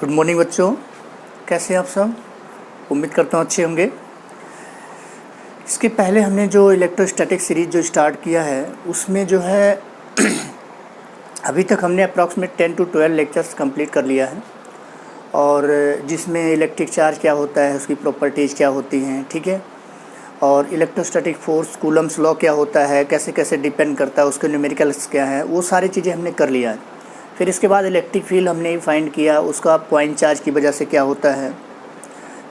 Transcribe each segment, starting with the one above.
Good morning बच्चों, कैसे हैं आप सब। उम्मीद करता हूँ अच्छे होंगे। इसके पहले हमने जो इलेक्ट्रोस्टैटिक सीरीज़ जो स्टार्ट किया है उसमें जो है अभी तक हमने अप्रॉक्सीमेट 10 to 12 लेक्चर्स कंप्लीट कर लिया है, और जिसमें इलेक्ट्रिक चार्ज क्या होता है, उसकी प्रॉपर्टीज़ क्या होती हैं, ठीक है, और इलेक्ट्रोस्टैटिक फोर्स, कूलम्स लॉ क्या होता है, कैसे कैसे डिपेंड करता है, उसके न्यूमेरिकल्स क्या हैं, वो सारी चीज़ें हमने कर लिया है। फिर इसके बाद इलेक्ट्रिक फील्ड हमने फाइंड किया, उसका पॉइंट चार्ज की वजह से क्या होता है।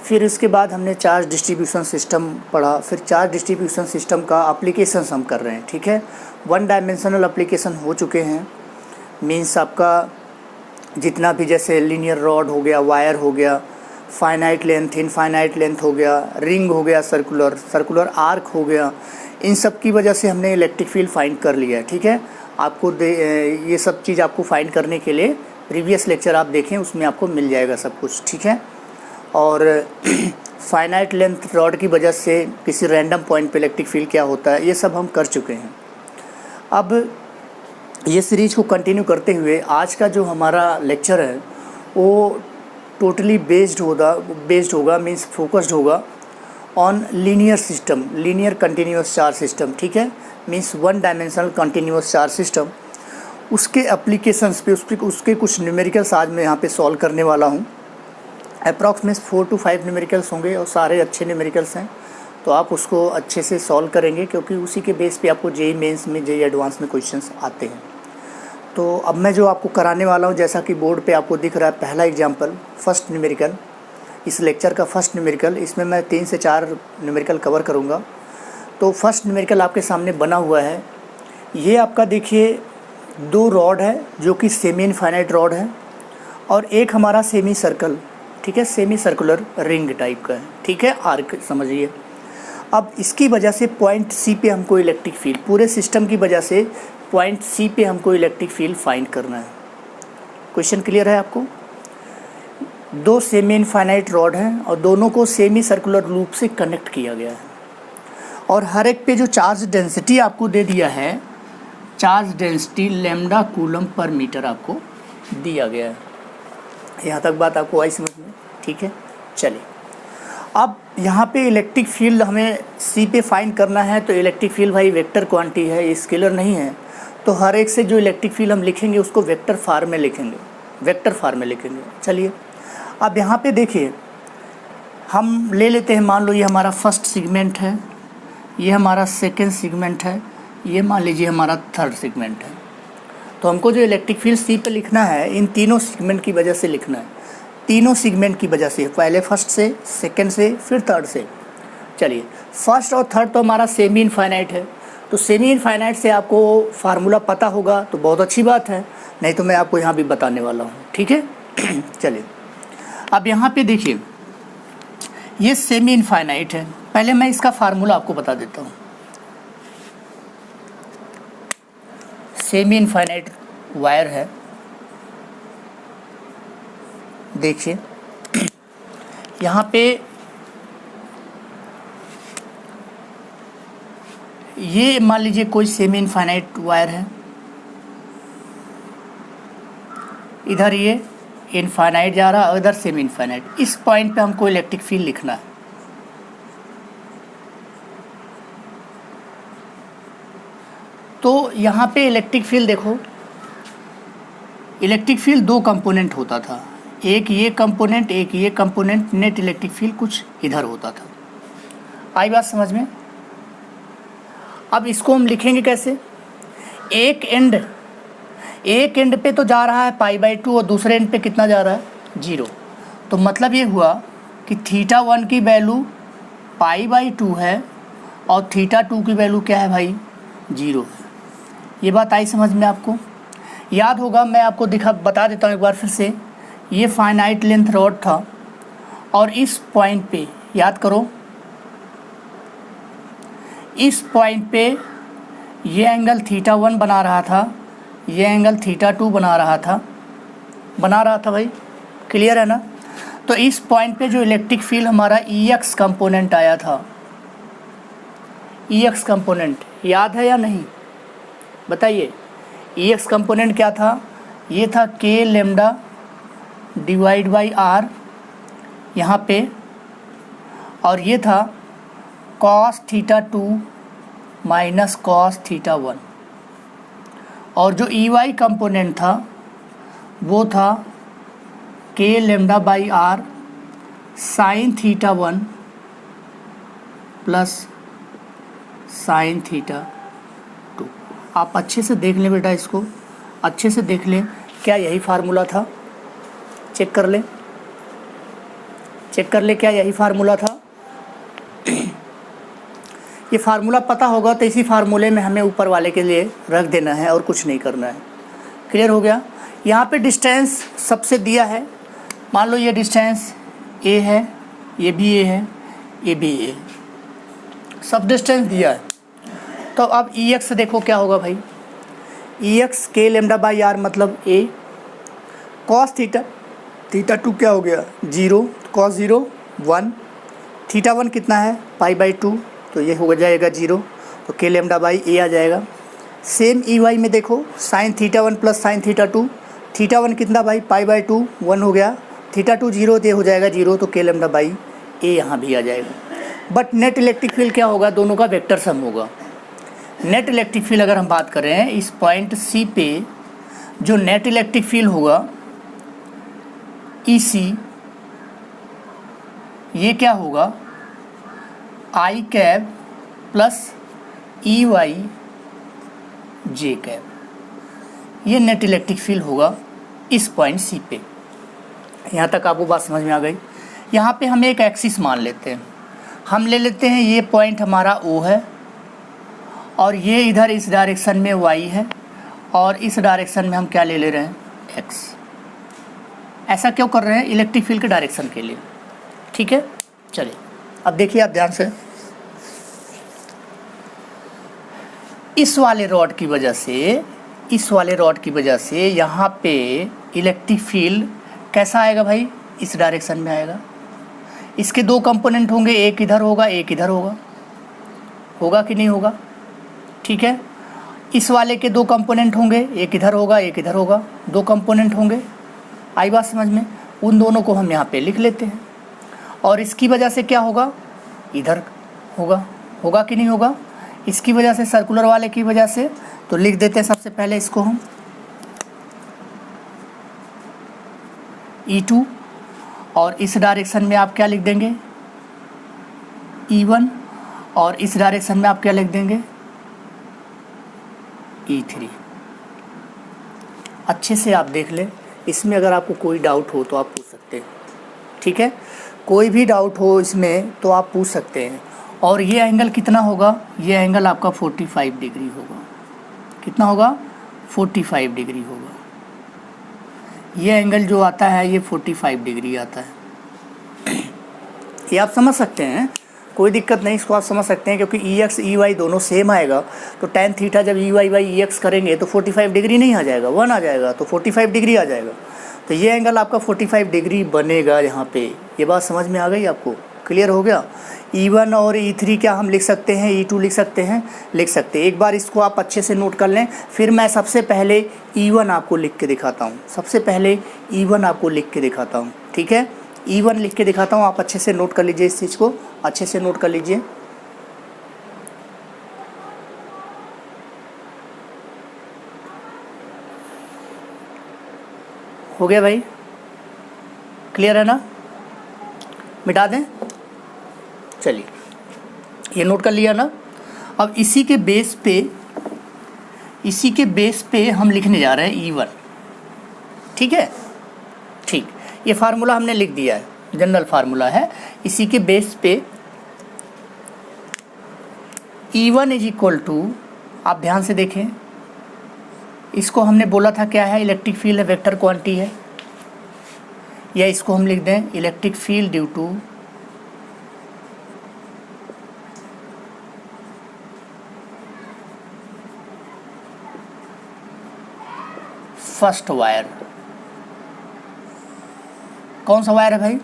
फिर इसके बाद हमने चार्ज डिस्ट्रीब्यूशन सिस्टम पढ़ा। फिर चार्ज डिस्ट्रीब्यूशन सिस्टम का एप्लीकेशंस हम कर रहे हैं, ठीक है। वन डायमेंशनल एप्लीकेशन हो चुके हैं, मीन्स आपका जितना भी जैसे लीनियर रॉड हो गया, वायर हो गया, फाइनाइट लेंथ, इनफाइनाइट लेंथ हो गया, रिंग हो गया, सर्कुलर आर्क हो गया, इन सब की वजह से हमने इलेक्ट्रिक फील्ड फाइंड कर लिया है, ठीक है। आपको ये सब चीज़ आपको फाइंड करने के लिए प्रीवियस लेक्चर आप देखें, उसमें आपको मिल जाएगा सब कुछ, ठीक है। और फाइनाइट लेंथ रॉड की वजह से किसी रैंडम पॉइंट पे इलेक्ट्रिक फील्ड क्या होता है, ये सब हम कर चुके हैं। अब ये सीरीज़ को कंटिन्यू करते हुए आज का जो हमारा लेक्चर है वो टोटली बेस्ड होगा मीन्स फोकस्ड होगा on linear system, linear continuous charge system, ठीक है, means one dimensional continuous charge system. उसके एप्लीकेशंस पे उसके कुछ न्यूमेरिकल्स आज मैं यहाँ पे सॉल्व करने वाला हूँ। अप्रॉक्सीमेट 4 to 5 न्यूमेरिकल्स होंगे और सारे अच्छे न्यूमेरिकल्स हैं, तो आप उसको अच्छे से सॉल्व करेंगे क्योंकि उसी के बेस पे आपको जेईई मेंस में, जेईई एडवांस में क्वेश्चंस आते हैं। तो अब मैं जो आपको कराने वाला हूँ, जैसा कि बोर्ड पे आपको दिख रहा है, पहला एग्जाम्पल, फर्स्ट न्यूमेरिकल, इस लेक्चर का फर्स्ट न्यूमेरिकल, इसमें मैं 3 से 4 न्यूमेरिकल कवर करूँगा। तो फर्स्ट न्यूमेरिकल आपके सामने बना हुआ है। ये आपका देखिए 2 रॉड है जो कि सेमी इनफाइनाइट रॉड है, और एक हमारा सेमी सर्कल, ठीक है, सेमी सर्कुलर रिंग टाइप का है, ठीक है, आर्क समझिए। अब इसकी वजह से पॉइंट सी पे हमको इलेक्ट्रिक फील्ड, पूरे सिस्टम की वजह से पॉइंट सी पे हमको इलेक्ट्रिक फील्ड फाइंड करना है। क्वेश्चन क्लियर है आपको। 2 सेमी इनफाइनाइट रॉड हैं और दोनों को सेमी सर्कुलर लूप से कनेक्ट किया गया है, और हर एक पे जो चार्ज डेंसिटी आपको दे दिया है, चार्ज डेंसिटी लैम्डा कूलम पर मीटर आपको दिया गया है। यहाँ तक बात आपको आई समझ में, ठीक है। चलिए, अब यहाँ पे इलेक्ट्रिक फील्ड हमें सी पे फाइंड करना है, तो इलेक्ट्रिक फील्ड भाई वेक्टर क्वांटिटी है, ये स्केलर नहीं है, तो हर एक से जो इलेक्ट्रिक फील्ड हम लिखेंगे उसको वेक्टर फॉर्म में लिखेंगे, चलिए, अब यहाँ पे देखिए, हम ले लेते हैं, मान लो ये हमारा फर्स्ट सेगमेंट है, ये हमारा सेकेंड सेगमेंट है, ये मान लीजिए हमारा थर्ड सेगमेंट है। तो हमको जो इलेक्ट्रिक फील्ड सी पे लिखना है, इन तीनों सेगमेंट की वजह से लिखना है, तीनों सेगमेंट की वजह से, पहले फर्स्ट से, सेकेंड से, फिर थर्ड से। चलिए, फर्स्ट और थर्ड तो हमारा सेमी इनफाइनाइट है, तो सेमी इनफाइनाइट से आपको फार्मूला पता होगा तो बहुत अच्छी बात है, नहीं तो मैं आपको यहाँ भी बताने वाला हूँ, ठीक है। चलिए, अब यहाँ पे देखिए, ये सेमी इनफाइनाइट है, पहले मैं इसका फार्मूला आपको बता देता हूँ। सेमी इनफाइनाइट वायर है, देखिए यहाँ पे ये मान लीजिए कोई सेमी इनफाइनाइट वायर है, इधर ये इनफाइनाइट जा रहा है और इधर सेमी इनफाइनाइट। इस पॉइंट पे हमको इलेक्ट्रिक फील्ड लिखना है। तो यहाँ पे इलेक्ट्रिक फील्ड देखो, इलेक्ट्रिक फील्ड 2 कंपोनेंट होता था, एक ये कंपोनेंट, एक ये कंपोनेंट, नेट इलेक्ट्रिक फील्ड कुछ इधर होता था। आई बात समझ में। अब इसको हम लिखेंगे कैसे, एक एंड पे तो जा रहा है π/2 और दूसरे एंड पे कितना जा रहा है, 0। तो मतलब ये हुआ कि θ1 की वैल्यू π/2 है और θ2 की वैल्यू क्या है भाई, 0 है। ये बात आई समझ में आपको। याद होगा, मैं आपको बता देता हूँ एक बार फिर से। ये फाइनाइट लेंथ रॉड था और इस पॉइंट पे, याद करो, इस पॉइंट पे ये एंगल θ1 बना रहा था, ये एंगल θ2 बना रहा था भाई, क्लियर है ना। तो इस पॉइंट पे जो इलेक्ट्रिक फील्ड हमारा EX कंपोनेंट आया था, EX कंपोनेंट याद है या नहीं, बताइए। EX कंपोनेंट क्या था, ये था K lambda divide by r यहाँ पे, और ये था cos theta 2 minus cos theta 1, और जो ई वाई कंपोनेंट था वो था k lambda by r sine theta 1 plus sine theta 2। आप अच्छे से देख लें बेटा, इसको अच्छे से देख लें, क्या यही फार्मूला था? चेक कर ले क्या यही फार्मूला था? ये फार्मूला पता होगा तो इसी फार्मूले में हमें ऊपर वाले के लिए रख देना है और कुछ नहीं करना है। क्लियर हो गया? यहाँ पे डिस्टेंस सबसे दिया है, मान लो ये डिस्टेंस ए है, ये भी ए है, ये भी ए, सब डिस्टेंस दिया है। तो अब ई एक्स देखो क्या होगा भाई, ई एक्स के लेमडा बाई आर मतलब ए, कॉस थीटा 2 क्या हो गया 0, कॉस 0 1, थीटा 1 कितना है पाई बाई 2, तो ये हो जाएगा 0, तो के लेमडा बाई ए आ जाएगा। सेम ई वाई में देखो sign theta 1 plus sine theta 2, theta 1 कितना भाई पाई बाई 2 1 हो गया, थीटा 2 0, तो ये हो जाएगा 0, तो के लेमडा बाई ए यहाँ भी आ जाएगा। बट नेट इलेक्ट्रिक फील्ड क्या होगा, दोनों का वेक्टर सम होगा। नेट इलेक्ट्रिक फील्ड अगर हम बात करें इस पॉइंट सी पे, जो नेट इलेक्ट्रिक फील्ड होगा ई सी, ये क्या होगा आई कैब प्लस ई वाई जे कैब, ये नेट इलेक्ट्रिक फील्ड होगा इस पॉइंट सी पे। यहाँ तक आपको बात समझ में आ गई? यहाँ पे हम एक एक्सिस मान लेते हैं, हम ले लेते हैं ये पॉइंट हमारा ओ है, और ये इधर इस डायरेक्शन में वाई है, और इस डायरेक्शन में हम क्या ले रहे हैं एक्स। ऐसा क्यों कर रहे हैं? इलेक्ट्रिक फील्ड के डायरेक्शन के लिए। ठीक है, चलिए अब देखिए आप ध्यान से, इस वाले रॉड की वजह से यहाँ पे इलेक्ट्रिक फील्ड कैसा आएगा भाई, इस डायरेक्शन में आएगा। इसके दो कंपोनेंट होंगे, एक इधर होगा एक इधर होगा, होगा कि नहीं होगा? ठीक है, इस वाले के दो कंपोनेंट होंगे, एक इधर होगा एक इधर होगा, दो कंपोनेंट होंगे। आई बात समझ में? उन दोनों को हम यहाँ पे लिख लेते हैं, और इसकी वजह से क्या होगा, इधर होगा, होगा कि नहीं होगा? इसकी वजह से, सर्कुलर वाले की वजह से, तो लिख देते हैं सबसे पहले इसको हम E2, और इस डायरेक्शन में आप क्या लिख देंगे E1, और इस डायरेक्शन में आप क्या लिख देंगे E3। अच्छे से आप देख लें, इसमें अगर आपको कोई डाउट हो तो आप पूछ सकते हैं। ठीक है, कोई भी डाउट हो इसमें तो आप पूछ सकते हैं। और ये एंगल कितना होगा, ये एंगल आपका 45 डिग्री होगा। कितना होगा? 45 डिग्री होगा। ये एंगल जो आता है ये 45 डिग्री आता है। ये आप समझ सकते हैं, कोई दिक्कत नहीं, इसको आप समझ सकते हैं, क्योंकि ई एक्स ई वाई दोनों सेम आएगा, तो tan थीटा जब E y by E x करेंगे तो 45 डिग्री नहीं आ जाएगा, 1 आ जाएगा, तो 45 डिग्री आ जाएगा। तो ये एंगल आपका 45 डिग्री बनेगा यहाँ पे। ये बात समझ में आ गई आपको? क्लियर हो गया? E1 और E3 क्या हम लिख सकते हैं, E2 लिख सकते हैं, लिख सकते हैं। एक बार इसको आप अच्छे से नोट कर लें, फिर मैं सबसे पहले E1 आपको लिख के दिखाता हूँ। सबसे पहले E1 आपको लिख के दिखाता हूँ, ठीक है? E1 लिख के दिखाता हूँ, आप अच्छे से नोट कर लीजिए, इस चीज़ को अच्छे से नोट कर लीजिए। हो गया भाई? क्लियर है ना? मिटा दें? चलिए, ये नोट कर लिया ना। अब इसी के बेस पे हम लिखने जा रहे हैं E1। ठीक है, ठीक, ये फार्मूला हमने लिख दिया है, जनरल फार्मूला है। इसी के बेस पे E1 इज इक्वल टू, आप ध्यान से देखें, इसको हमने बोला था क्या है, इलेक्ट्रिक फील्ड है, वेक्टर क्वांटिटी है, या इसको हम लिख दें electric field due to first wire. कौन सा वायर है भाई?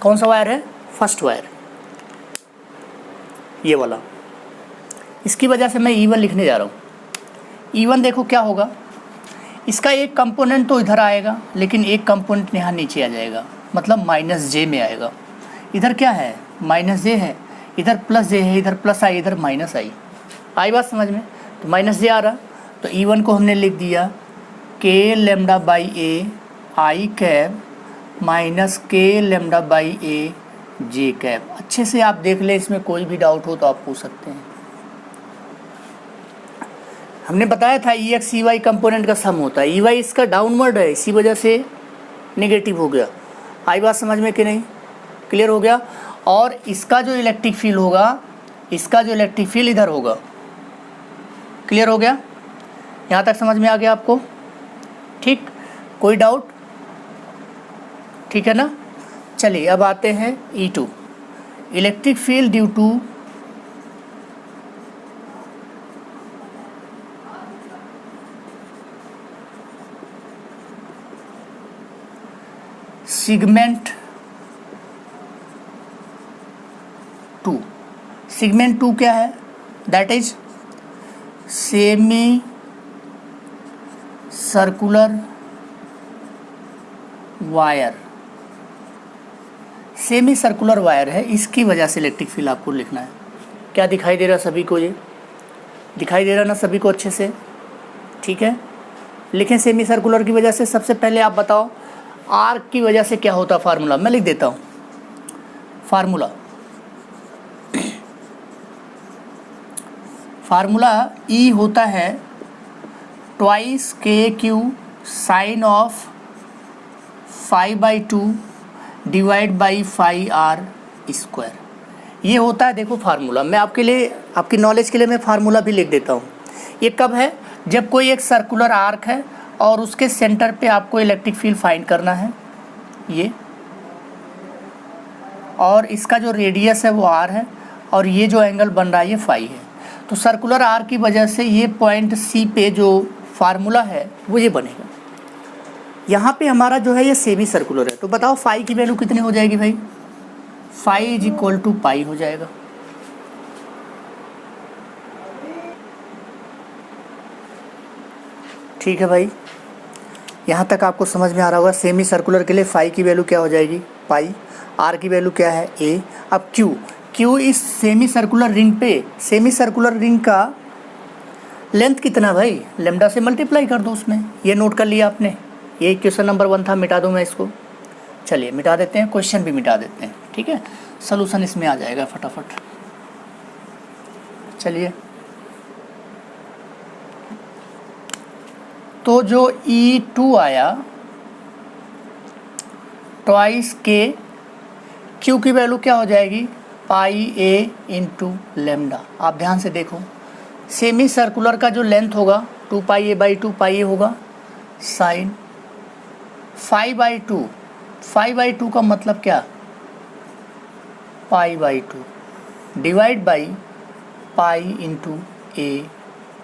कौन सा वायर है? फर्स्ट वायर, ये वाला। इसकी वजह से मैं E1 लिखने जा रहा हूँ। E1 देखो क्या होगा, इसका एक कंपोनेंट तो इधर आएगा, लेकिन एक कंपोनेंट यहाँ नीचे आ जाएगा, मतलब माइनस जे में आएगा। इधर क्या है, माइनस जे है, इधर प्लस जे है, इधर प्लस आई, इधर माइनस आई बात समझ में। तो माइनस जे आ रहा, तो E1 को हमने लिख दिया k lambda by a i cap minus k lambda by a j cap. अच्छे से आप देख लें, इसमें कोई भी डाउट हो तो आप पूछ सकते हैं। हमने बताया था ई एक्स ई वाई कंपोनेंट का सम होता है, ई वाई इसका डाउनवर्ड है, इसी वजह से नेगेटिव हो गया। आई बात समझ में कि नहीं, क्लियर हो गया। और इसका जो इलेक्ट्रिक फील्ड होगा, इसका जो इलेक्ट्रिक फील्ड इधर होगा, क्लियर हो गया, यहाँ तक समझ में आ गया आपको, ठीक, कोई डाउट, ठीक है ना। चलिए अब आते हैं E2, electric field due to segment 2। Segment 2 क्या है, that is semi circular wire. Semi circular wire है, इसकी वजह से इलेक्ट्रिक फील्ड आपको लिखना है। क्या दिखाई दे रहा सभी को, ये दिखाई दे रहा ना सभी को अच्छे से, ठीक है। लिखें सेमी सर्कुलर की वजह से। सबसे पहले आप बताओ आर्क की वजह से क्या होता, फार्मूला मैं लिख देता हूँ। फार्मूला E होता है twice k q sine of 5/2 divide by 5r square. ये होता है, देखो फार्मूला मैं आपके लिए, आपकी नॉलेज के लिए मैं फार्मूला भी लिख देता हूँ। ये कब है, जब कोई एक सर्कुलर आर्क है और उसके सेंटर पे आपको इलेक्ट्रिक फील्ड फाइंड करना है, ये, और इसका जो रेडियस है वो r है, और ये जो एंगल बन रहा है ये फाई है। तो सर्कुलर आर्क की वजह से ये पॉइंट C पे जो फार्मूला है वो ये बनेगा। यहाँ पे हमारा जो है ये सेमी सर्कुलर है, तो बताओ फाई की वैल्यू कितनी हो जाएगी भाई, फाई इज इक्वल टू पाई हो जाएगा। ठीक है भाई, यहाँ तक आपको समझ में आ रहा होगा। सेमी सर्कुलर के लिए फाई की वैल्यू क्या हो जाएगी, पाई, आर की वैल्यू क्या है, ए। अब क्यू इस सेमी सर्कुलर रिंग पे, सेमी सर्कुलर रिंग का लेंथ कितना भाई, लेमडा से मल्टीप्लाई कर दो उसमें। ये नोट कर लिया आपने, ये क्वेश्चन नंबर 1 था, मिटा दूँ मैं इसको। चलिए मिटा देते हैं, क्वेश्चन भी मिटा देते हैं, ठीक है, सॉल्यूशन इसमें आ जाएगा फटाफट। चलिए, तो जो E2 आया ट्वाइस के क्यू की वैल्यू क्या हो जाएगी, पाई ए इंटू लेमडा। आप ध्यान से देखो, सेमी सर्कुलर का जो लेंथ होगा 2 पाई ए बाई 2 पाई ए होगा, साइन 5/2, 5/2 का मतलब क्या, pi divide by pi into a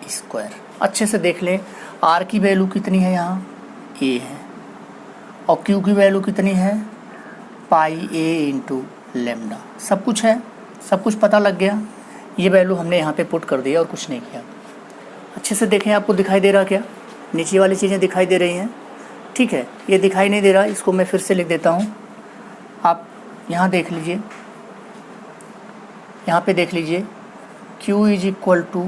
square. अच्छे से देख लें, आर की वैल्यू कितनी है यहाँ, ए है, और क्यू की वैल्यू कितनी है, पाई ए इंटू लेमडा। सब कुछ है, सब कुछ पता लग गया। ये वैल्यू हमने यहाँ पे पुट कर दिया और कुछ नहीं किया। अच्छे से देखें, आपको दिखाई दे रहा क्या, नीचे वाली चीज़ें दिखाई दे रही हैं, ठीक है। ये दिखाई नहीं दे रहा, इसको मैं फिर से लिख देता हूँ। आप यहाँ देख लीजिए, यहाँ पे देख लीजिए, Q is equal to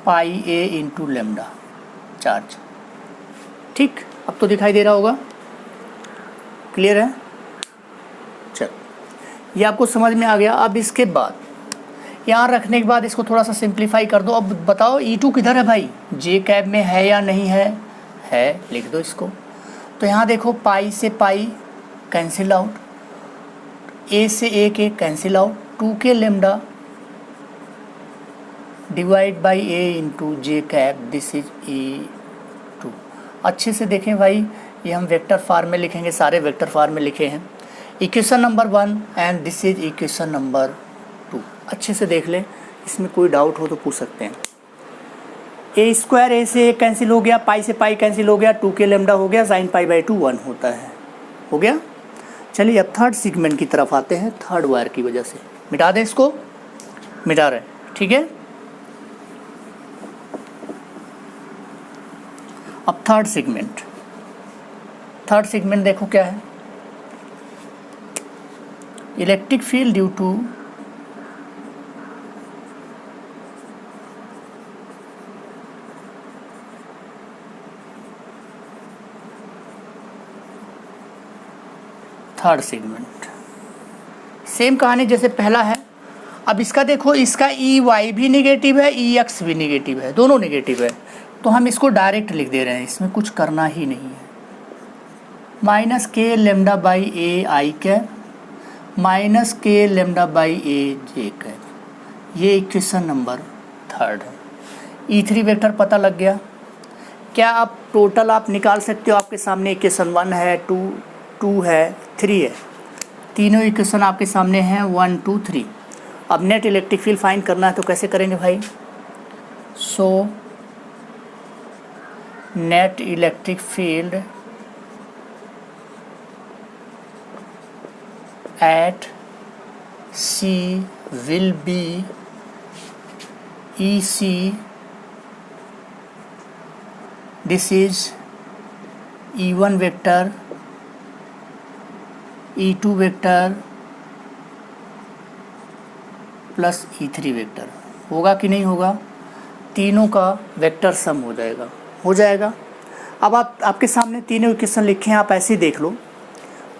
pi a into lambda charge, ठीक। अब तो दिखाई दे रहा होगा, क्लियर है। चल, ये आपको समझ में आ गया। अब इसके बाद यहाँ रखने के बाद इसको थोड़ा सा सिंप्लीफाई कर दो। अब बताओ E2 किधर है भाई, जे कैब में है या नहीं है, लिख दो इसको। तो यहाँ देखो, पाई से पाई कैंसिल आउट, ए से ए के कैंसिल आउट, 2 के lambda divide by a into j cap, this is E2। अच्छे से देखें भाई, ये हम वेक्टर फॉर्म में लिखेंगे, सारे वेक्टर फॉर्म में लिखे हैं। Equation number 1 and this is equation number 2। अच्छे से देख लें, इसमें कोई डाउट हो तो पूछ सकते हैं। ए स्क्वायर ए से ए कैंसिल हो गया, पाई से पाई कैंसिल हो गया, 2 के लेमडा हो गया, साइन पाई/2 1 होता है, हो गया। चलिए अब थर्ड सेगमेंट की तरफ आते हैं। थर्ड वायर की वजह से मिटा दें, इसको मिटा रहे हैं, ठीक है। अब थर्ड सेगमेंट देखो क्या है, electric field due to third segment. Same कहानी जैसे पहला है। अब इसका देखो, इसका ई वाई भी निगेटिव है, ई एक्स भी निगेटिव है, दोनों निगेटिव है, तो हम इसको डायरेक्ट लिख दे रहे हैं, इसमें कुछ करना ही नहीं है। Minus k lambda by a i cap minus k lambda by a j cap, ये इक्वेशन नंबर थर्ड है। E3 वेक्टर पता लग गया। क्या आप टोटल आप निकाल सकते हो? आपके सामने इक्वेशन 1 है, 2 है, 3 है, तीनों इक्वेशन आपके सामने हैं 1 2 3। अब नेट इलेक्ट्रिक फील्ड फाइंड करना है तो कैसे करेंगे भाई? So net electric field at C will be EC, this is E1 vector, E2 vector plus E3 vector. होगा कि नहीं होगा? तीनों का वेक्टर सम हो जाएगा। अब आपके सामने तीनों इक्वेशन लिखे हैं, आप ऐसे ही देख लो।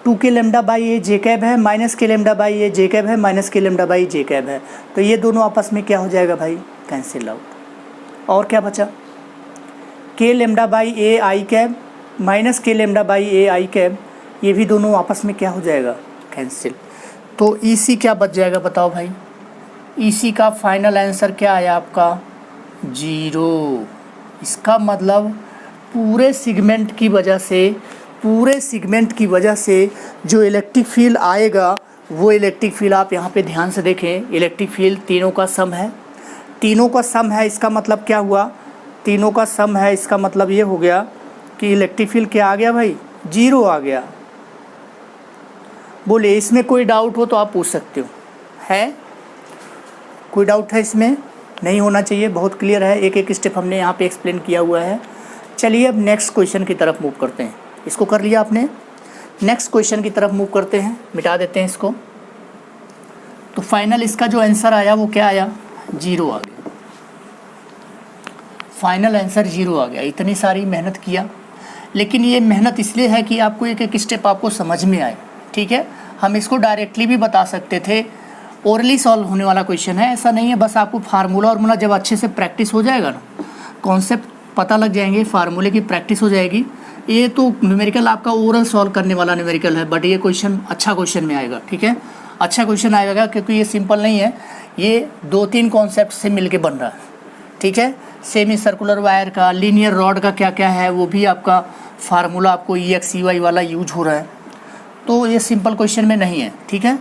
2 के lambda by a J cap है, minus k lambda by a J cap है, minus k lambda by J cap है, तो ये दोनों आपस में क्या हो जाएगा भाई? Cancel out. और क्या बचा? K lambda by a i cap minus k lambda by a i cap, ये भी दोनों आपस में क्या हो जाएगा? कैंसिल। तो EC क्या बच जाएगा बताओ भाई? EC का फाइनल आंसर क्या आया आपका? 0। इसका मतलब पूरे सेगमेंट की वजह से जो इलेक्ट्रिक फील्ड आएगा, वो इलेक्ट्रिक फील्ड आप यहाँ पे ध्यान से देखें। इलेक्ट्रिक फील्ड तीनों का सम है, इसका मतलब क्या हुआ? तीनों का सम है, इसका मतलब ये हो गया कि इलेक्ट्रिक फील्ड क्या आ गया भाई? 0 आ गया। बोले इसमें कोई डाउट हो तो आप पूछ सकते हो। है कोई डाउट है इसमें? नहीं होना चाहिए, बहुत क्लियर है। एक स्टेप हमने यहाँ पे एक्सप्लेन किया हुआ है। चलिए अब नेक्स्ट क्वेश्चन की तरफ मूव करते हैं। इसको कर लिया आपने? नेक्स्ट क्वेश्चन की तरफ मूव करते हैं, मिटा देते हैं इसको। तो फाइनल इसका जो आंसर आया वो क्या आया? 0 आ गया। फाइनल आंसर 0 आ गया। इतनी सारी मेहनत किया, लेकिन ये मेहनत इसलिए है कि आपको एक स्टेप आपको समझ में आए, ठीक है। हम इसको डायरेक्टली भी बता सकते थे, ओरली सॉल्व होने वाला क्वेश्चन है, ऐसा नहीं है। बस आपको फार्मूला जब अच्छे से प्रैक्टिस हो जाएगा ना, कॉन्सेप्ट पता लग जाएंगे, फार्मूले की प्रैक्टिस हो जाएगी। ये तो न्यूमेरिकल आपका ओरल सॉल्व करने वाला न्यूमेरिकल है, बट ये क्वेश्चन अच्छा क्वेश्चन में आएगा, ठीक है। अच्छा क्वेश्चन आएगा क्योंकि ये सिंपल नहीं है, ये 2-3 कॉन्सेप्ट से मिलके बन रहा है, ठीक है। सेमी सर्कुलर वायर का, लीनियर रॉड का क्या क्या है, वो भी आपका फार्मूला आपको EX EY वाला यूज हो रहा है। तो ये सिंपल क्वेश्चन में नहीं है, ठीक है।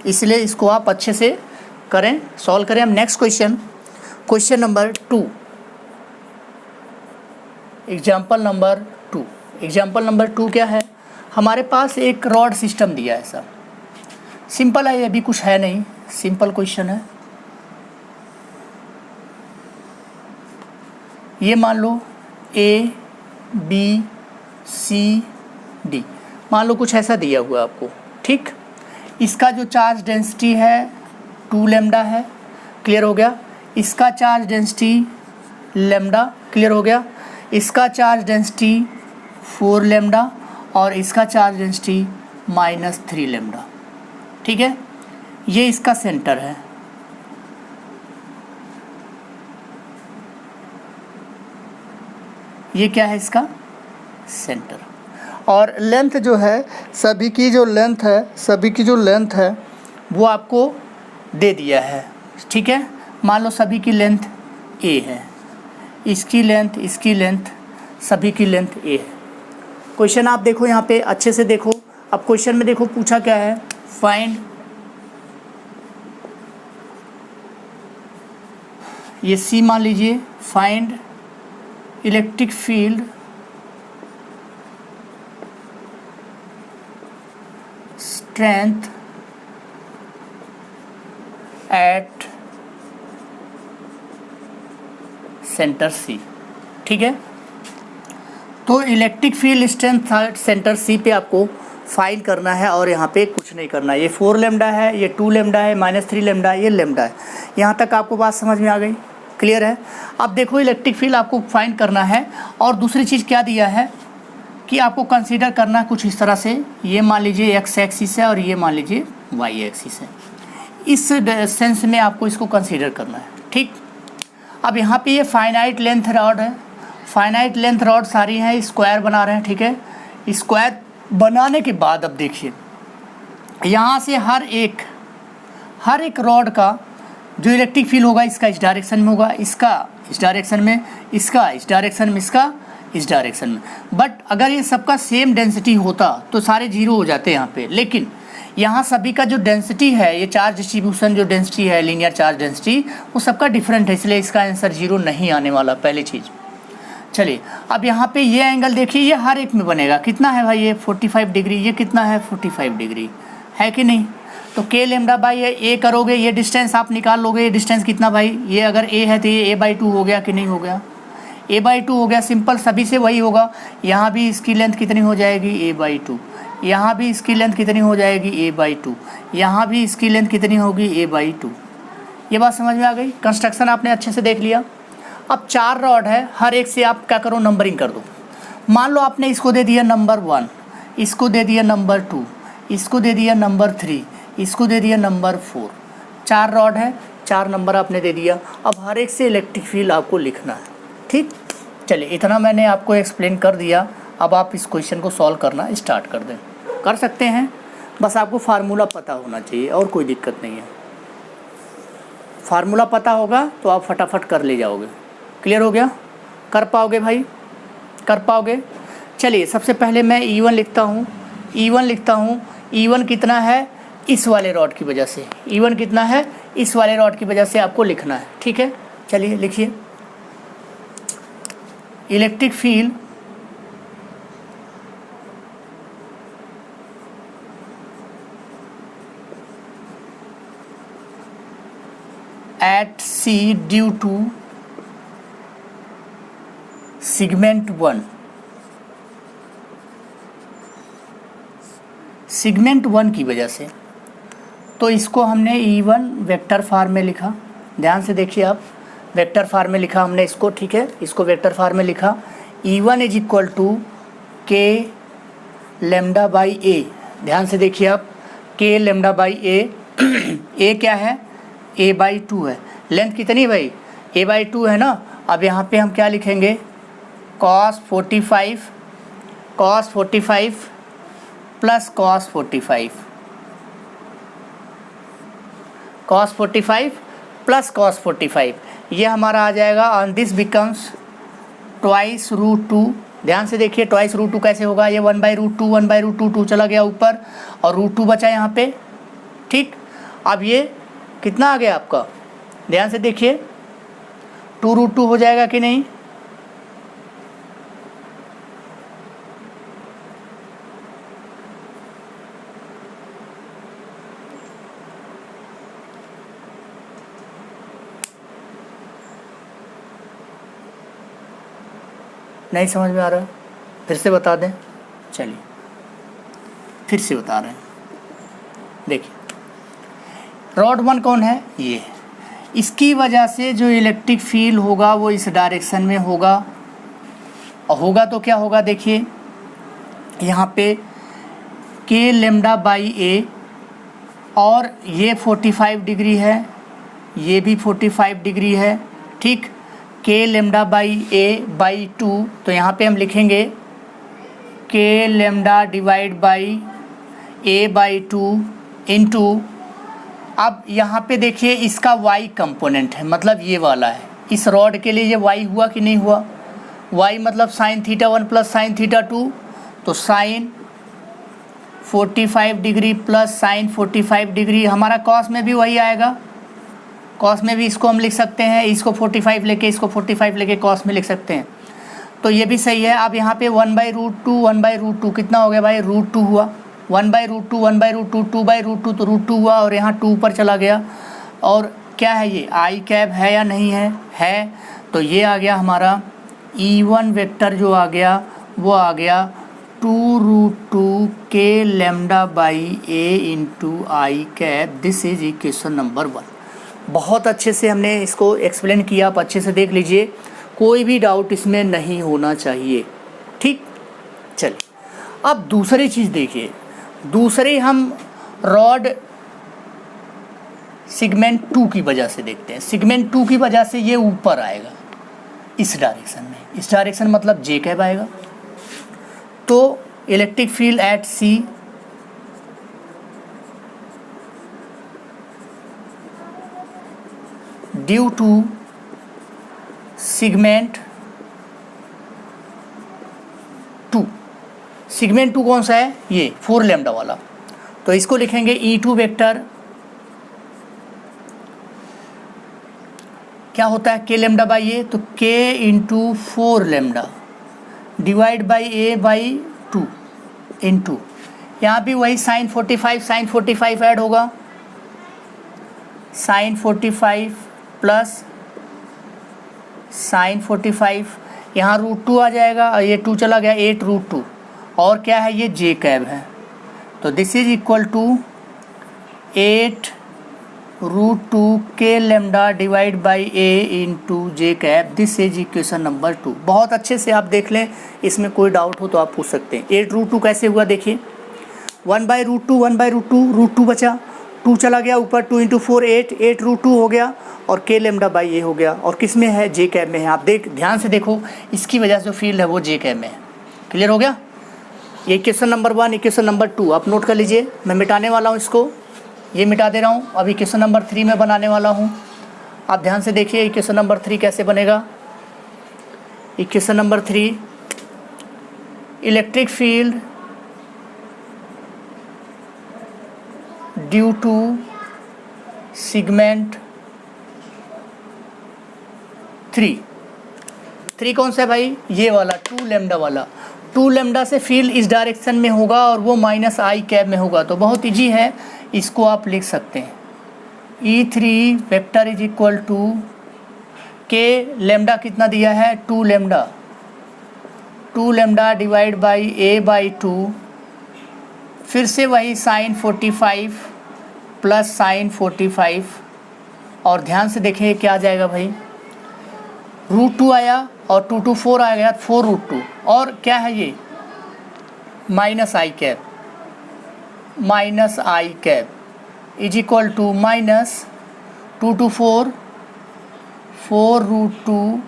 इसलिए इसको आप अच्छे से करें, सॉल्व करें। हम next question number 2, example number 2 क्या है? हमारे पास एक रॉड सिस्टम दिया है, ऐसा सिंपल है, ये भी कुछ है नहीं, सिंपल क्वेश्चन है। ये मान लो A B C D, मान लो कुछ ऐसा दिया हुआ आपको, ठीक। इसका जो चार्ज डेंसिटी है 2 लैम्डा है, क्लियर हो गया। इसका चार्ज डेंसिटी लैम्डा, क्लियर हो गया। इसका चार्ज डेंसिटी 4 लैम्डा और इसका चार्ज डेंसिटी -3 लैम्डा, ठीक है। ये इसका सेंटर है, ये क्या है? इसका सेंटर। और लेंथ जो है, सभी की जो लेंथ है वो आपको दे दिया है, ठीक है। मान लो सभी की लेंथ A है, इसकी लेंथ सभी की लेंथ A है। क्वेश्चन आप देखो यहाँ पे अच्छे से देखो। अब क्वेश्चन में देखो पूछा क्या है? फाइंड, ये C मान लीजिए, find electric field strength at centre C, ठीक है। तो electric field strength centre C पे आपको फाइंड करना है और यहाँ पे कुछ नहीं करना है। ये 4 लेमडा है, ये 2 लेमडा है, -3 लेमडा है, ये लेमडा है। यहाँ तक आपको बात समझ में आ गई, क्लियर है। अब देखो इलेक्ट्रिक फील्ड आपको फाइंड करना है और दूसरी चीज़ क्या दिया है कि आपको कंसीडर करना कुछ इस तरह से, ये मान लीजिए एक्स एक्सिस है और ये मान लीजिए वाई एक्सिस है। इस सेंस में आपको इसको कंसीडर करना है, ठीक। अब यहाँ पे ये फाइनाइट लेंथ रॉड है, फाइनाइट लेंथ रॉड सारी हैं, स्क्वायर बना रहे हैं, ठीक है। स्क्वायर बनाने के बाद अब देखिए यहाँ से हर एक रॉड का जो इलेक्ट्रिक फील्ड होगा, इसका इस डायरेक्शन में होगा, इसका इस डायरेक्शन में, इसका इस डायरेक्शन में, इसका इस डायरेक्शन में। बट अगर ये सबका सेम डेंसिटी होता तो सारे जीरो हो जाते यहाँ पे, लेकिन यहाँ सभी का जो डेंसिटी है, ये चार्ज डिस्ट्रीब्यूशन जो डेंसिटी है, लीनियर चार्ज डेंसिटी, वो सबका डिफरेंट है, इसलिए इसका आंसर जीरो नहीं आने वाला, पहली चीज़। चलिए अब यहाँ पे ये एंगल देखिए, ये हर एक में बनेगा, कितना है भाई, ये 45 डिग्री, ये कितना है 45 डिग्री, है कि नहीं। तो k लेमडा बाई ए करोगे, ये डिस्टेंस आप निकाल लोगे, ये डिस्टेंस कितना भाई, ये अगर a है तो ये a/2 हो गया कि नहीं हो गया, a/2 हो गया, सिंपल, सभी से वही होगा। यहाँ भी इसकी लेंथ कितनी हो जाएगी, a/2, यहाँ भी इसकी लेंथ कितनी हो जाएगी, a/2, यहाँ भी इसकी लेंथ कितनी होगी, a/2। ये बात समझ में आ गई, कंस्ट्रक्शन आपने अच्छे से देख लिया। अब 4 रॉड है, हर एक से आप क्या करो, नंबरिंग कर दो। मान लो आपने इसको दे दिया नंबर 1, इसको दे दिया नंबर 2, इसको दे दिया नंबर 3, इसको दे दिया नंबर 4। 4 रॉड है, 4 नंबर आपने दे दिया। अब हर एक से इलेक्ट्रिक फील्ड आपको लिखना है, ठीक। चलिए इतना मैंने आपको एक्सप्लेन कर दिया। अब आप इस क्वेश्चन को सॉल्व करना स्टार्ट कर दें, कर सकते हैं, बस आपको फार्मूला पता होना चाहिए और कोई दिक्कत नहीं है। फार्मूला पता होगा तो आप फटाफट कर ले जाओगे। क्लियर हो गया, कर पाओगे भाई, कर पाओगे। चलिए सबसे पहले मैं E1 लिखता हूँ, E1 लिखता हूँ। E1 कितना है, इस वाले रॉड की वजह से, E1 कितना है, इस वाले रॉड की वजह से आपको लिखना है, ठीक है। चलिए लिखिए, electric field at C due to segment 1, segment 1 की वजह से। तो इसको हमने E1 वेक्टर फॉर्म में लिखा, ध्यान से देखिए आप, वेक्टर फॉर्म में लिखा हमने इसको, ठीक है। इसको वेक्टर फॉर्म में लिखा, E1 is equal to k lambda by a. ध्यान से देखिए आप, k lambda by a, a क्या है, a/2 है। लेंथ कितनी भाई, a/2 है ना। अब यहाँ पे हम क्या लिखेंगे, cos 45 plus cos 45 plus cos 45, ये हमारा आ जाएगा। On this becomes twice root 2। ध्यान से देखिए, ट्वाइस रूट 2 कैसे होगा, ये 1/√2 1/√2, 2 चला गया ऊपर और √2 बचा यहाँ पे, ठीक। अब ये कितना आ गया आपका, ध्यान से देखिए, 2√2 हो जाएगा कि नहीं। नहीं समझ में आ रहा, फिर से बता दें। चलिए फिर से बता रहे हैं, देखिए रॉड 1 कौन है, ये है। इसकी वजह से जो इलेक्ट्रिक फील्ड होगा वो इस डायरेक्शन में होगा, और होगा तो क्या होगा, देखिए यहाँ पे k लेमडा बाई ए, और ये 45 डिग्री है, ये भी 45 डिग्री है, ठीक। k लेमडा बाई a/2, तो यहाँ पे हम लिखेंगे k lambda divide by a/2 into, अब यहाँ पे देखिए इसका y कंपोनेंट है, मतलब ये वाला है। इस रॉड के लिए ये y हुआ कि नहीं हुआ, y मतलब sine theta 1 plus sine theta 2, तो sine 45 degree plus sine 45 degree, हमारा कॉस में भी वही आएगा। कॉस में भी इसको हम लिख सकते हैं, इसको 45 लेके, इसको 45 लेके कॉस में लिख सकते हैं, तो ये भी सही है। अब यहाँ पे 1/√2 कितना हो गया भाई, √2 हुआ, 1/√2 1/√2 2/√2, तो √2 हुआ, और यहाँ 2 ऊपर चला गया। और क्या है ये, आई कैप है या नहीं है, तो ये आ गया हमारा E1 वेक्टर जो आ गया वो आ गया 2√2 k lambda by a into I cap. This is equation number 1। बहुत अच्छे से हमने इसको एक्सप्लेन किया, आप अच्छे से देख लीजिए, कोई भी डाउट इसमें नहीं होना चाहिए। ठीक, चलिए अब दूसरी चीज़ देखिए। दूसरे हम रॉड सेगमेंट 2 की वजह से देखते हैं। सेगमेंट 2 की वजह से ये ऊपर आएगा इस डायरेक्शन में, इस डायरेक्शन मतलब जे कैब आएगा। तो electric field at C due to segment 2, segment 2 कौन सा है, ये 4 लैम्डा वाला, तो इसको लिखेंगे E2 वेक्टर क्या होता है k लैम्डा बाई ए, तो k into 4 lambda divide by a by 2 into, यहाँ भी वही साइन 45 ऐड होगा, साइन 45 प्लस साइन 45, यहाँ √2 आ जाएगा और ये 2 चला गया, 8√2, और क्या है ये जे कैब है। तो this is equal to 8√2 k lambda divide by a into j cap. This is equation number 2। बहुत अच्छे से आप देख लें, इसमें कोई डाउट हो तो आप पूछ सकते हैं। 8√2 कैसे हुआ देखिए, 1/√2 बचा, 2 चला गया ऊपर, 2 इंटू 4 8√2 हो गया, और k लैम्डा बाई ए हो गया, और किस में है, जे कैब में है। आप ध्यान से देखो, इसकी वजह से जो फील्ड है वो जे कैब में है। क्लियर हो गया, ये इक्वेशन नंबर 1, इक्वेशन नंबर 2 आप नोट कर लीजिए। मैं मिटाने वाला हूँ इसको, ये मिटा दे रहा हूँ। अब इक्वेशन नंबर 3 में बनाने वाला हूँ, आप ध्यान से देखिए इक्वेशन नंबर 3 कैसे बनेगा। Equation number 3, electric field due to segment 3 कौन सा है भाई, ये वाला 2 लैम्डा वाला। 2 लैम्डा से फील्ड इस डायरेक्शन में होगा और वो माइनस आई कैब में होगा, तो बहुत इजी है, इसको आप लिख सकते हैं। E3 vector is equal to k lambda कितना दिया है, 2 lambda divide by a by 2, फिर से वही साइन 45 प्लस साइन 45, और ध्यान से देखिए क्या आ जाएगा भाई, √2 आया और 2 to 4 आ गया, 4√2, और क्या है ये minus i cap is equal to minus 2 to 4 4√2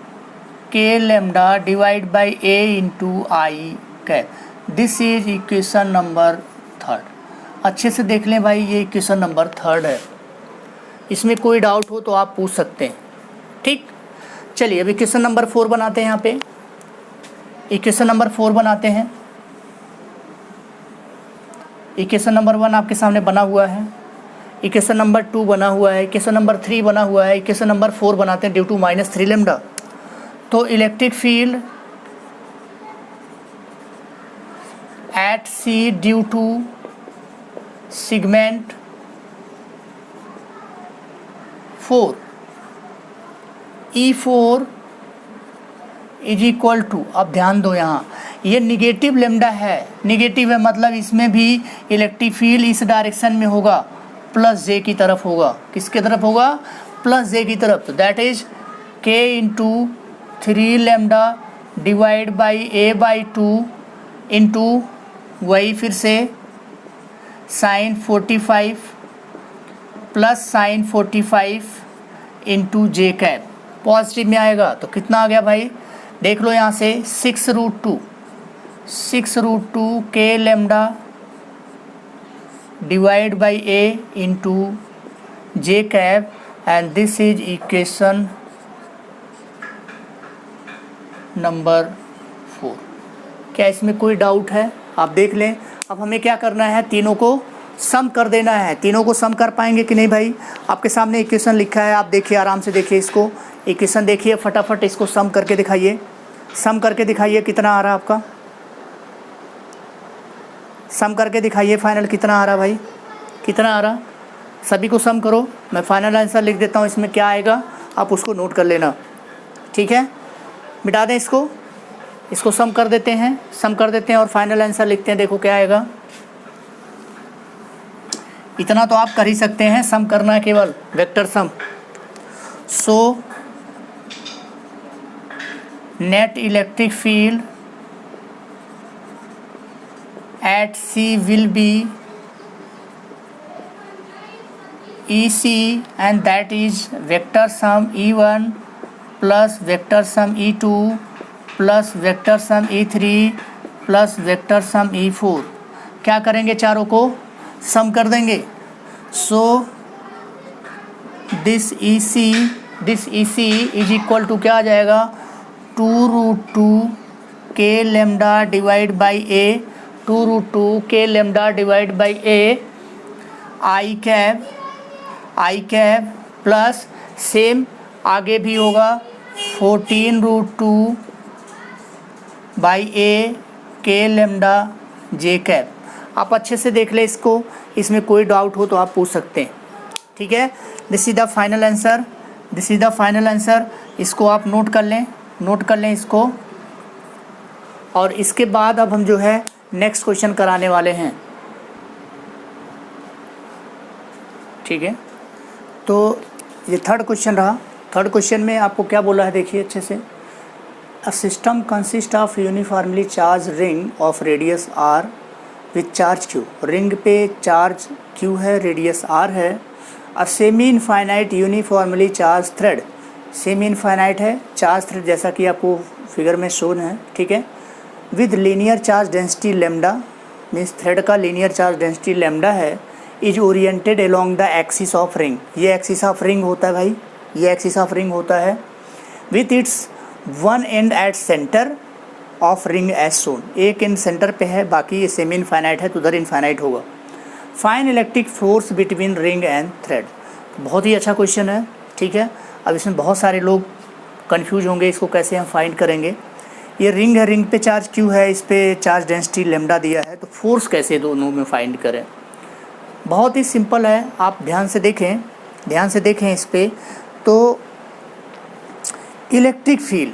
k lambda divide by a into i cap. This is equation number 3। अच्छे से देख लें भाई, ये इक्वेशन नंबर 3 है, इसमें कोई डाउट हो तो आप पूछ सकते हैं। ठीक, चलिए अब इक्वेशन नंबर 4 बनाते हैं। यहाँ पे इक्वेशन नंबर 4 बनाते हैं। इक्वेशन नंबर 1 आपके सामने बना हुआ है, इक्वेशन नंबर 2 बना हुआ है, इक्वेशन नंबर 3 बना हुआ है, इक्वेशन नंबर 4 बनाते हैं ड्यू टू -3 लैम्डा। तो electric field at C due to segment 4 E4 is equal to, अब ध्यान दो यहाँ ये निगेटिव लैम्डा है, निगेटिव है मतलब इसमें भी इलेक्ट्रिक फील्ड इस डायरेक्शन में होगा, प्लस जे की तरफ होगा। किसके तरफ होगा, प्लस जे की तरफ। तो that is k into 3 lambda divide by a by 2 into वही फिर से साइन 45 प्लस साइन 45 इंटू जे कैप, पॉजिटिव में आएगा तो कितना आ गया भाई, देख लो यहाँ से 6√2 k lambda divide by a into J cap, and this is equation number 4। क्या इसमें कोई डाउट है, आप देख लें। अब हमें क्या करना है, तीनों को सम कर देना है। तीनों को सम कर पाएंगे कि नहीं भाई, आपके सामने इक्वेशन लिखा है, आप देखिए आराम से देखिए इसको, इक्वेशन देखिए फटाफट, इसको सम करके दिखाइए, सम करके दिखाइए कितना आ रहा है आपका, सम करके दिखाइए फाइनल कितना आ रहा भाई, कितना आ रहा, सभी को सम करो। मैं फाइनल आंसर लिख देता हूँ, इसमें क्या आएगा आप उसको नोट कर लेना, ठीक है। मिटा दें इसको, इसको सम कर देते हैं, और फाइनल आंसर लिखते हैं। देखो क्या आएगा, इतना तो आप कर ही सकते हैं, सम करना है केवल, vector sum. So net electric field at C will be EC and that is vector sum E1 plus vector sum E2 plus vector sum E3 plus vector sum E4। क्या करेंगे, चारों को सम कर देंगे। So this EC is equal to क्या आ जाएगा, 2√2 k lambda divide by A, 2√2 k lambda divide by A i cap plus same आगे भी होगा 14√2 by A k lambda J cap. आप अच्छे से देख लें इसको, इसमें कोई डाउट हो तो आप पूछ सकते हैं, ठीक है। This is the final answer, इसको आप नोट कर लें इसको। और इसके बाद अब हम जो है नेक्स्ट क्वेश्चन कराने वाले हैं, ठीक है। तो ये थर्ड क्वेश्चन रहा। थर्ड क्वेश्चन में आपको क्या बोला है, देखिए अच्छे से। A system consist of uniformly charge ring of radius r with charge q। Ring पे चार्ज q है, रेडियस r है। A semi infinite uniformly charge thread, semi infinite है चार्ज थ्रेड, जैसा कि आपको फिगर में शोन है, ठीक है। With linear charge density lambda, means thread का लीनियर चार्ज डेंसिटी लेमडा है। Is oriented along the axis of ring, ये एक्सिस ऑफ रिंग होता है भाई, ये एक्सिस ऑफ रिंग होता है। With its one end at centre of ring as shown, एक एंड सेंटर पे है, बाकी ये सेमी इनफाइनाइट है तो उधर इनफाइनाइट होगा। Find electric force between ring and thread, बहुत ही अच्छा क्वेश्चन है, ठीक है। अब इसमें बहुत सारे लोग कंफ्यूज होंगे, इसको कैसे हम फाइंड करेंगे। ये रिंग है, रिंग पे चार्ज क्यू है, इस पे चार्ज डेंसिटी लेमडा दिया है, तो फोर्स कैसे दोनों में फाइंड करें। बहुत ही सिंपल है, आप ध्यान से देखें इस पे। तो इलेक्ट्रिक फील्ड,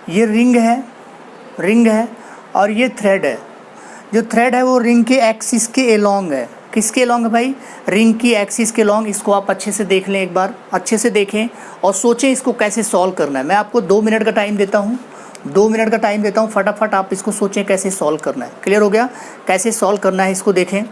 ये रिंग है और ये थ्रेड है। जो थ्रेड है वो रिंग के एक्सिस के एलोंग है। किसके एलोंग है भाई, रिंग की एक्सिस के एलोंग। इसको आप अच्छे से देख लें, एक बार अच्छे से देखें और सोचें इसको कैसे सॉल्व करना है। मैं आपको 2 मिनट का टाइम देता हूँ, फटाफट आप इसको सोचें कैसे सॉल्व करना है। क्लियर हो गया, कैसे सॉल्व करना है इसको देखें।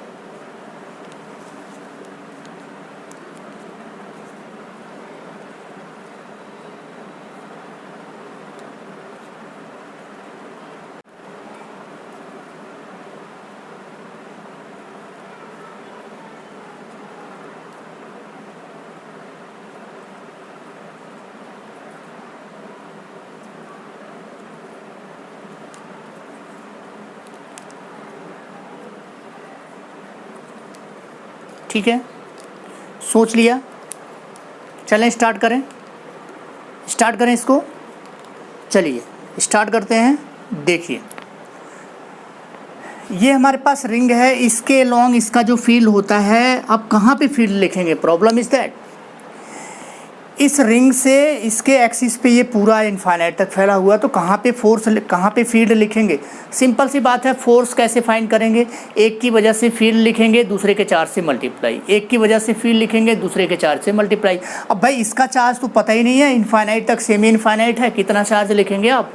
ठीक है, सोच लिया, चलें स्टार्ट करें इसको। चलिए स्टार्ट करते हैं। देखिए ये हमारे पास रिंग है, इसके अलोंग इसका जो फील्ड होता है, अब कहाँ पे फील्ड लिखेंगे, प्रॉब्लम इज दैट इस रिंग से इसके एक्सिस पे ये पूरा इनफाइनाइट तक फैला हुआ, तो कहाँ पे फील्ड लिखेंगे। सिंपल सी बात है, फोर्स कैसे फाइंड करेंगे, एक की वजह से फील्ड लिखेंगे, दूसरे के चार्ज से मल्टीप्लाई, एक की वजह से फील्ड लिखेंगे, दूसरे के चार्ज से मल्टीप्लाई। अब भाई इसका चार्ज तो पता ही नहीं है, इनफाइनाइट तक सेमी इनफाइनाइट है, कितना चार्ज लिखेंगे आप।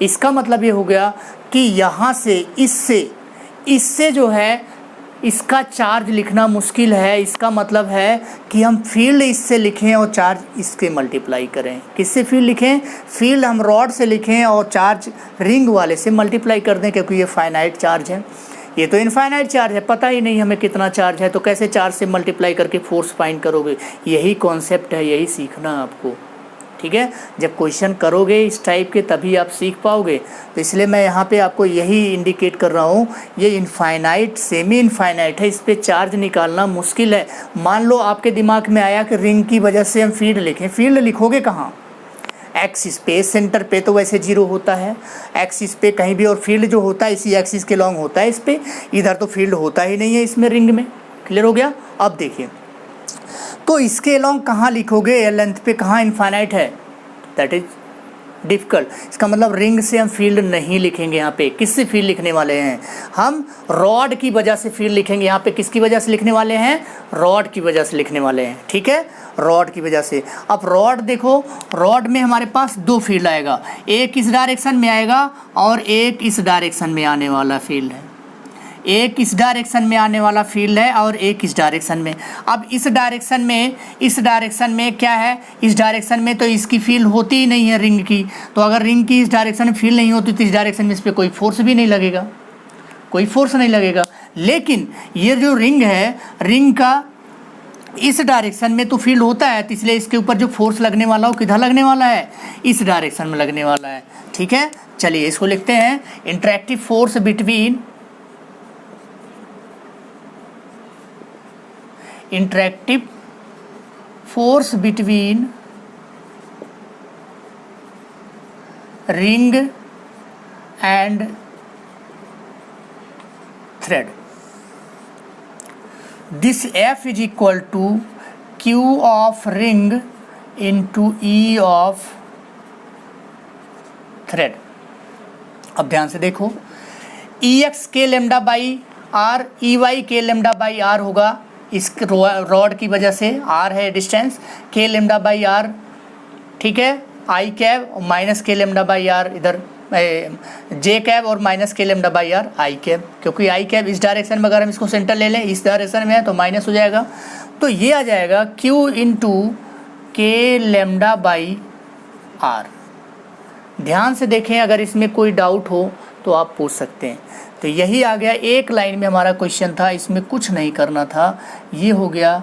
इसका मतलब ये हो गया कि यहाँ से इससे जो है इसका चार्ज लिखना मुश्किल है। इसका मतलब है कि हम फील्ड इससे लिखें और चार्ज इसके मल्टीप्लाई करें। किससे फील्ड लिखें, फील्ड हम रॉड से लिखें और चार्ज रिंग वाले से मल्टीप्लाई कर दें, क्योंकि ये फाइनाइट चार्ज है, ये तो इनफाइनाइट चार्ज है, पता ही नहीं हमें कितना चार्ज है, तो कैसे चार्ज से मल्टीप्लाई करके फोर्स फाइंड करोगे। यही कॉन्सेप्ट है, यही सीखना आपको, ठीक है। जब क्वेश्चन करोगे इस टाइप के तभी आप सीख पाओगे। तो इसलिए मैं यहाँ पे आपको यही इंडिकेट कर रहा हूँ, ये इनफाइनाइट सेमी इनफाइनाइट है, इस पर चार्ज निकालना मुश्किल है। मान लो आपके दिमाग में आया कि रिंग की वजह से हम फील्ड लिखें, फील्ड लिखोगे कहाँ, एक्सिस पे, सेंटर पे तो वैसे 0 होता है, एक्सिस पे कहीं भी, और फील्ड जो होता है इसी एक्सिस के लॉन्ग होता है इस पर, इधर तो फील्ड होता ही नहीं है इसमें, रिंग में। क्लियर हो गया। अब देखिए तो इसके अलोंग कहाँ लिखोगे, लेंथ पे कहाँ इनफाइनाइट है, दैट इज डिफ़िकल्ट। इसका मतलब रिंग से हम फील्ड नहीं लिखेंगे यहाँ पे। किससे फील्ड लिखने वाले हैं हम? रॉड की वजह से फील्ड लिखेंगे यहाँ पे। किसकी वजह से लिखने वाले हैं? रॉड की वजह से लिखने वाले हैं, ठीक है, रॉड की वजह से। अब रॉड देखो, रॉड में हमारे पास दो फील्ड आएगा, एक इस डायरेक्शन में आएगा और एक इस डायरेक्शन में आने वाला फील्ड है। एक इस डायरेक्शन में आने वाला फील्ड है और एक इस डायरेक्शन में। अब इस डायरेक्शन में क्या है? इस डायरेक्शन में तो इसकी फील्ड होती ही नहीं है रिंग की। तो अगर रिंग की इस डायरेक्शन में फील्ड नहीं होती तो इस डायरेक्शन में इस पर कोई फोर्स भी नहीं लगेगा, कोई फोर्स नहीं लगेगा। लेकिन ये जो रिंग है, रिंग का इस डायरेक्शन में तो फील्ड होता है, तो इसलिए इसके ऊपर जो फोर्स लगने वाला हो किधर लगने वाला है? इस डायरेक्शन में लगने वाला है, ठीक है। चलिए इसको लिखते हैं, interactive force between ring and thread. This F is equal to Q of ring into E of thread. अब ध्यान से देखो, EX k lambda by r, EY k lambda by r होगा इस रॉड की वजह से। R है डिस्टेंस, के लेमडा बाई आर, ठीक है, आई कैब और minus k lambda by are, इधर जे कैब और minus k lambda by are I cab, क्योंकि आई कैब इस डायरेक्शन में अगर हम इसको सेंटर ले लें, इस डायरेक्शन में है तो माइनस हो जाएगा। तो ये आ जाएगा Q इंटू के लेमडा बाई आर। ध्यान से देखें, अगर इसमें कोई डाउट हो तो आप पूछ सकते हैं। तो यही आ गया, एक लाइन में हमारा क्वेश्चन था, इसमें कुछ नहीं करना था। ये हो गया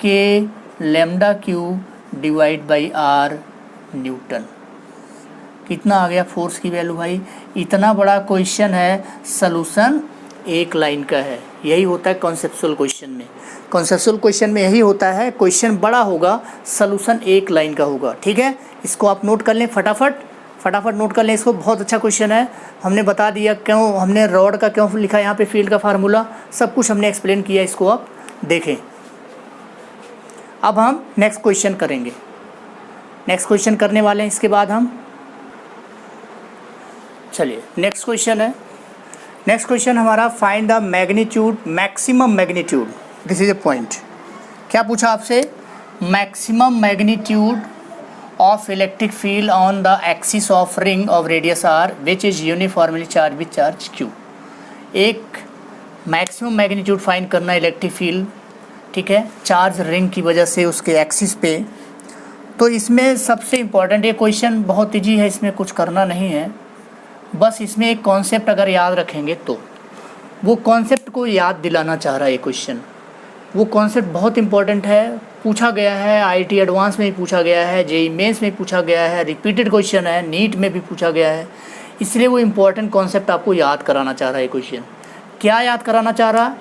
k lambda q divide by r newton. कितना आ गया फोर्स की वैल्यू भाई? इतना बड़ा क्वेश्चन है, सलूशन एक लाइन का है। यही होता है कॉन्सेप्चुअल क्वेश्चन में। कॉन्सेप्चुअल क्वेश्चन में यही होता है, क्वेश्चन बड़ा होगा, सलूशन एक लाइन का होगा, ठीक है। इसको आप नोट कर लें, फटाफट नोट कर लें इसको। बहुत अच्छा क्वेश्चन है। हमने बता दिया क्यों हमने रॉड का क्यों लिखा यहाँ पे, फील्ड का फार्मूला, सब कुछ हमने एक्सप्लेन किया। इसको आप देखें। अब हम नेक्स्ट क्वेश्चन करेंगे। नेक्स्ट क्वेश्चन करने वाले हैं इसके बाद हम। चलिए नेक्स्ट क्वेश्चन है। नेक्स्ट क्वेश्चन हमारा, find the magnitude, maximum magnitude. This is a point. क्या पूछा आपसे? Maximum magnitude of electric field on the axis of ring of radius r which is uniformly charged with charge q। एक maximum magnitude find करना electric field, ठीक है, charge ring की वजह से उसके एक्सिस पे। तो इसमें सबसे इम्पॉर्टेंट ये क्वेश्चन बहुत ईजी है, इसमें कुछ करना नहीं है, बस इसमें एक कॉन्सेप्ट अगर याद रखेंगे तो। वो कॉन्सेप्ट को याद दिलाना चाह रहा है ये क्वेश्चन। वो कॉन्सेप्ट बहुत इंपॉर्टेंट है, पूछा गया है, IIT एडवांस में भी पूछा गया है, JEE मेंस में पूछा गया है, रिपीटेड क्वेश्चन है, नीट में भी पूछा गया है। इसलिए वो इम्पॉर्टेंट कॉन्सेप्ट आपको याद कराना चाह रहा है क्वेश्चन। क्या याद कराना चाह रहा?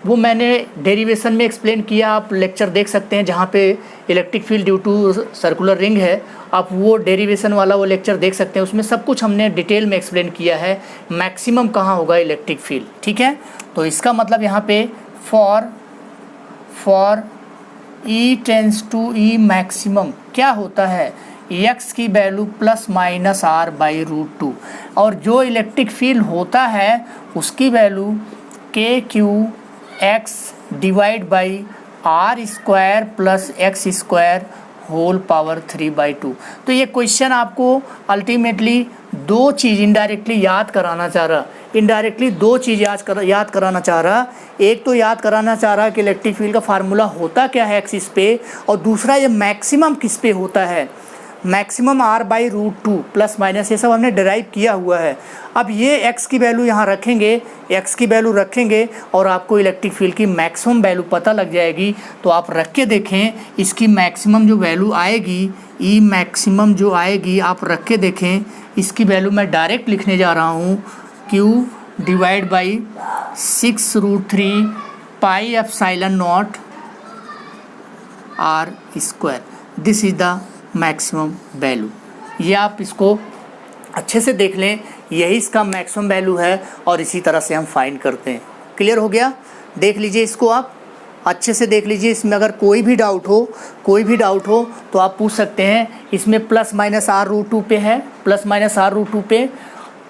वो मैंने डेरिवेशन में एक्सप्लेन किया, आप लेक्चर देख सकते हैं जहाँ पे electric field due to circular ring है, आप वो डेरिवेशन वाला वो लेक्चर देख सकते हैं। उसमें सब कुछ हमने डिटेल में एक्सप्लेन किया है, मैक्सिमम कहाँ होगा इलेक्ट्रिक फील्ड, ठीक है। तो इसका मतलब यहाँ पे for E tends to E maximum क्या होता है? x की value plus minus r by root 2, और जो इलेक्ट्रिक फील्ड होता है उसकी value KQ x divide by r square plus x square whole power 3/2। तो ये क्वेश्चन आपको अल्टीमेटली दो चीज़ इनडायरेक्टली याद कराना चाह रहा, इनडायरेक्टली दो चीज़ याद कराना चाह रहा। एक तो याद कराना चाह रहा कि इलेक्ट्रिक फील्ड का फार्मूला होता क्या है एक्सिस पे, और दूसरा ये मैक्सिमम किस पे होता है, मैक्सिमम r/√2 प्लस माइनस ये सब हमने डिराइव किया हुआ है। अब ये x की वैल्यू यहाँ रखेंगे, x की वैल्यू रखेंगे और आपको इलेक्ट्रिक फील्ड की मैक्सिमम वैल्यू पता लग जाएगी। तो आप रख के देखें, इसकी मैक्सिमम जो वैल्यू आएगी, E मैक्सिमम जो आएगी आप रख के देखें। इसकी वैल्यू मैं डायरेक्ट लिखने जा रहा हूँ, Q divide by 6√3 pi epsilon not r square. This is the maximum value. ये आप इसको अच्छे से देख लें, यही इसका मैक्सिमम वैल्यू है और इसी तरह से हम फाइंड करते हैं। क्लियर हो गया? देख लीजिए इसको आप। अच्छे से देख लीजिए। इसमें अगर कोई भी डाउट हो तो आप पूछ सकते हैं। इसमें प्लस माइनस आर रूट 2 पे है, प्लस माइनस आर रूट 2 पे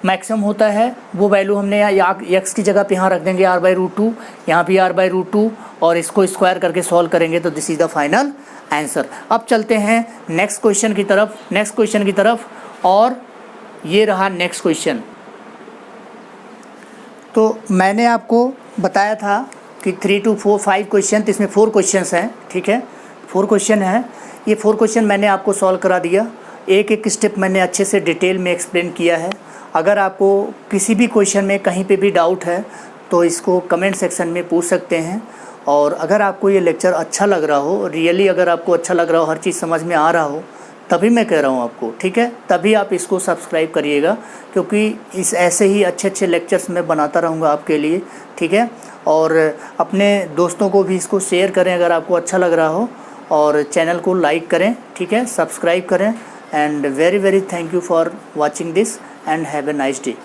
मैक्सिमम होता है। वो वैल्यू हमने यहाँ एक्स की जगह पे यहाँ रख देंगे आर बाई रूट 2, यहाँ भी आर बाई रूट 2, और इसको स्क्वायर करके सॉल्व करेंगे तो this is the final answer. अब चलते हैं नेक्स्ट क्वेश्चन की तरफ, और ये रहा नेक्स्ट क्वेश्चन। तो मैंने आपको बताया था कि 3 to 5 क्वेश्चन, तो इसमें 4 क्वेश्चंस हैं, ठीक है, 4 क्वेश्चन हैं। ये 4 क्वेश्चन मैंने आपको सॉल्व करा दिया, एक एक स्टेप मैंने अच्छे से डिटेल में एक्सप्लेन किया है। अगर आपको किसी भी क्वेश्चन में कहीं पे भी डाउट है तो इसको कमेंट सेक्शन में पूछ सकते हैं। और अगर आपको ये लेक्चर अच्छा लग रहा हो, रियली अगर आपको अच्छा लग रहा हो, हर चीज़ समझ में आ रहा हो, तभी मैं कह रहा हूँ आपको, ठीक है, तभी आप इसको सब्सक्राइब करिएगा, क्योंकि इस ऐसे ही अच्छे लेक्चर्स मैं बनाता रहूँगा आपके लिए, ठीक है। और अपने दोस्तों को भी इसको शेयर करें अगर आपको अच्छा लग रहा हो, और चैनल को लाइक करें, ठीक है, सब्सक्राइब करें। And very thank you for watching this and have a nice day.